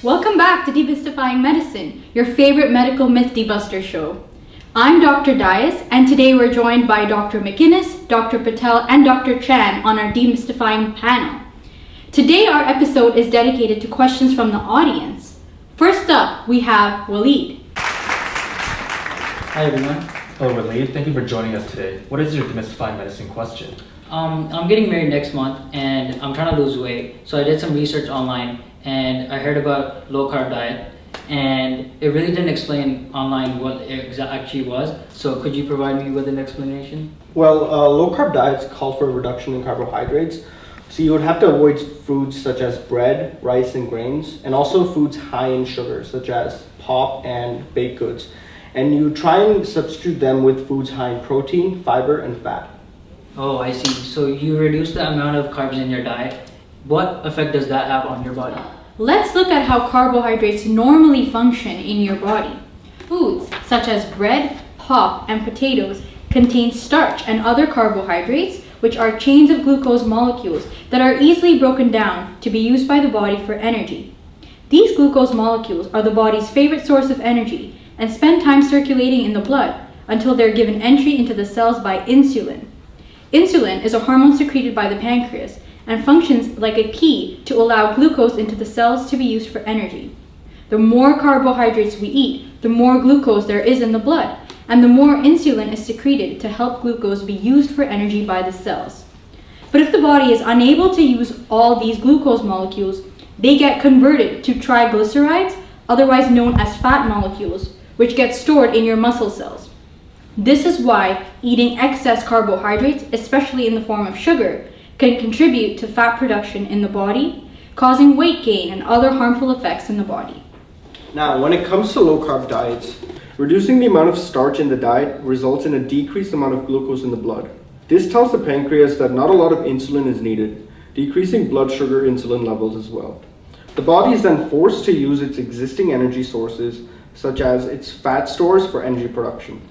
Welcome back to Demystifying Medicine, your favorite medical myth debuster show. I'm Dr. Dias, and today we're joined by Dr. McInnes, Dr. Patel, and Dr. Chan on our Demystifying panel. Today our episode is dedicated to questions from the audience. First up, we have Waleed. Hi everyone. Hello Waleed, thank you for joining us today. What is your Demystifying Medicine question? I'm getting married next month and I'm trying to lose weight. So I did some research online and I heard about low carb diet and it really didn't explain online what it actually was. So could you provide me with an explanation? Well, low carb diets call for a reduction in carbohydrates. So you would have to avoid foods such as bread, rice, and grains, and also foods high in sugar such as pop and baked goods. And you try and substitute them with foods high in protein, fiber, and fat. Oh, I see. So you reduce the amount of carbs in your diet. What effect does that have on your body? Let's look at how carbohydrates normally function in your body. Foods such as bread, pop, and potatoes contain starch and other carbohydrates, which are chains of glucose molecules that are easily broken down to be used by the body for energy. These glucose molecules are the body's favorite source of energy and spend time circulating in the blood until they're given entry into the cells by insulin. Insulin is a hormone secreted by the pancreas and functions like a key to allow glucose into the cells to be used for energy. The more carbohydrates we eat, the more glucose there is in the blood, and the more insulin is secreted to help glucose be used for energy by the cells. But if the body is unable to use all these glucose molecules, they get converted to triglycerides, otherwise known as fat molecules, which get stored in your muscle cells. This is why eating excess carbohydrates, especially in the form of sugar, can contribute to fat production in the body, causing weight gain and other harmful effects in the body. Now, when it comes to low carb diets, reducing the amount of starch in the diet results in a decreased amount of glucose in the blood. This tells the pancreas that not a lot of insulin is needed, decreasing blood sugar insulin levels as well. The body is then forced to use its existing energy sources, such as its fat stores, for energy production.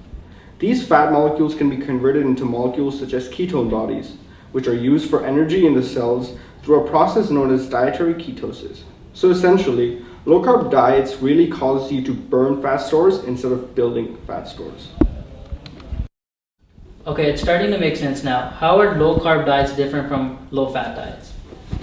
These fat molecules can be converted into molecules such as ketone bodies, which are used for energy in the cells through a process known as dietary ketosis. So essentially, low carb diets really cause you to burn fat stores instead of building fat stores. Okay, it's starting to make sense now. How are low carb diets different from low fat diets?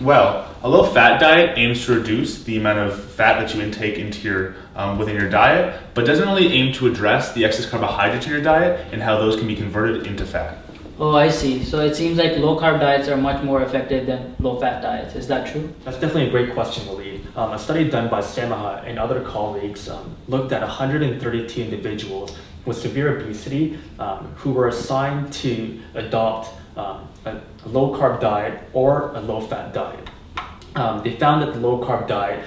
Well, a low-fat diet aims to reduce the amount of fat that you intake into within your diet, but doesn't really aim to address the excess carbohydrates in your diet and how those can be converted into fat. Oh, I see. So it seems like low carb diets are much more effective than low fat diets. Is that true? That's definitely a great question, Waleed. A study done by Samaha and other colleagues looked at 132 individuals with severe obesity who were assigned to adopt a low carb diet or a low fat diet. They found that the low carb diet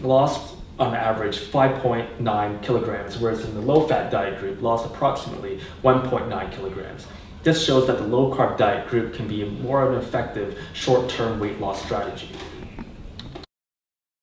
lost on average 5.9 kilograms, whereas in the low fat diet group lost approximately 1.9 kilograms. This shows that the low carb diet group can be more of an effective short-term weight loss strategy.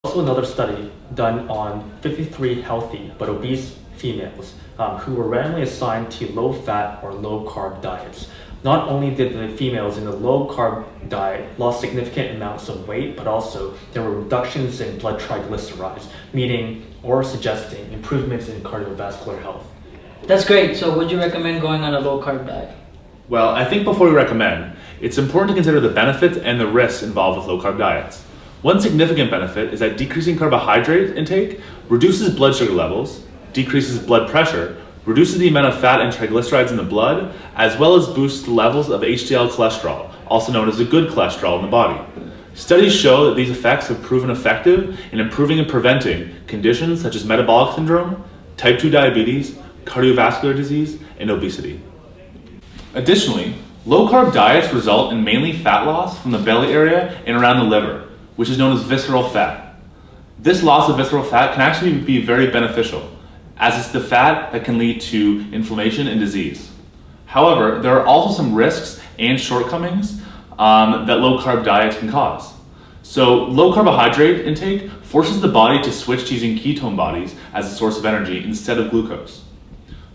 Also another study done on 53 healthy but obese females who were randomly assigned to low fat or low carb diets. Not only did the females in the low carb diet lost significant amounts of weight, but also there were reductions in blood triglycerides, meaning or suggesting improvements in cardiovascular health. That's great. So would you recommend going on a low carb diet? Well, I think before we recommend, it's important to consider the benefits and the risks involved with low-carb diets. One significant benefit is that decreasing carbohydrate intake reduces blood sugar levels, decreases blood pressure, reduces the amount of fat and triglycerides in the blood, as well as boosts the levels of HDL cholesterol, also known as the good cholesterol in the body. Studies show that these effects have proven effective in improving and preventing conditions such as metabolic syndrome, type 2 diabetes, cardiovascular disease, and obesity. Additionally, low-carb diets result in mainly fat loss from the belly area and around the liver, which is known as visceral fat. This loss of visceral fat can actually be very beneficial, as it's the fat that can lead to inflammation and disease. However, there are also some risks and shortcomings that low-carb diets can cause. So low carbohydrate intake forces the body to switch to using ketone bodies as a source of energy instead of glucose.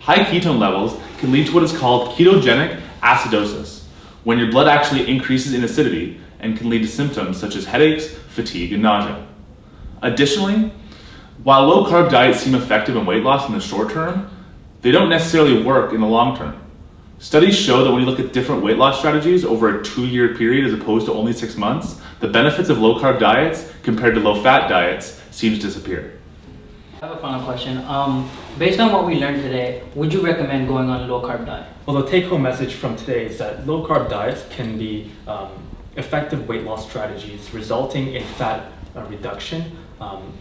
High ketone levels can lead to what is called ketogenic acidosis, when your blood actually increases in acidity and can lead to symptoms such as headaches, fatigue, and nausea. Additionally, while low carb diets seem effective in weight loss in the short term, they don't necessarily work in the long term. Studies show that when you look at different weight loss strategies over a 2-year period as opposed to only 6 months, the benefits of low carb diets compared to low fat diets seems to disappear. I have a final question. Based on what we learned today, would you recommend going on a low carb diet? Well, the take-home message from today is that low-carb diets can be effective weight loss strategies resulting in fat reduction,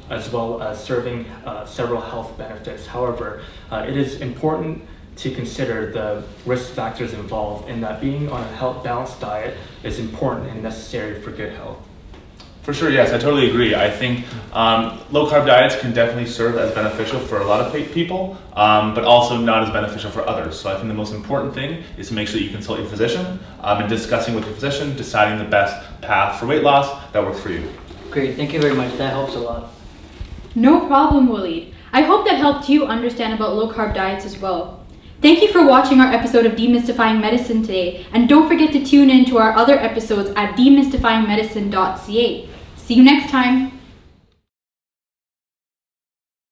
as well as serving several health benefits. However, it is important to consider the risk factors involved, and that being on a balanced diet is important and necessary for good health. For sure, yes, I totally agree. I think low carb diets can definitely serve as beneficial for a lot of people, but also not as beneficial for others. So I think the most important thing is to make sure that you consult your physician and discussing with your physician, deciding the best path for weight loss that works for you. Great, thank you very much. That helps a lot. No problem, Waleed. I hope that helped you understand about low carb diets as well. Thank you for watching our episode of Demystifying Medicine today, and don't forget to tune in to our other episodes at demystifyingmedicine.ca. See you next time.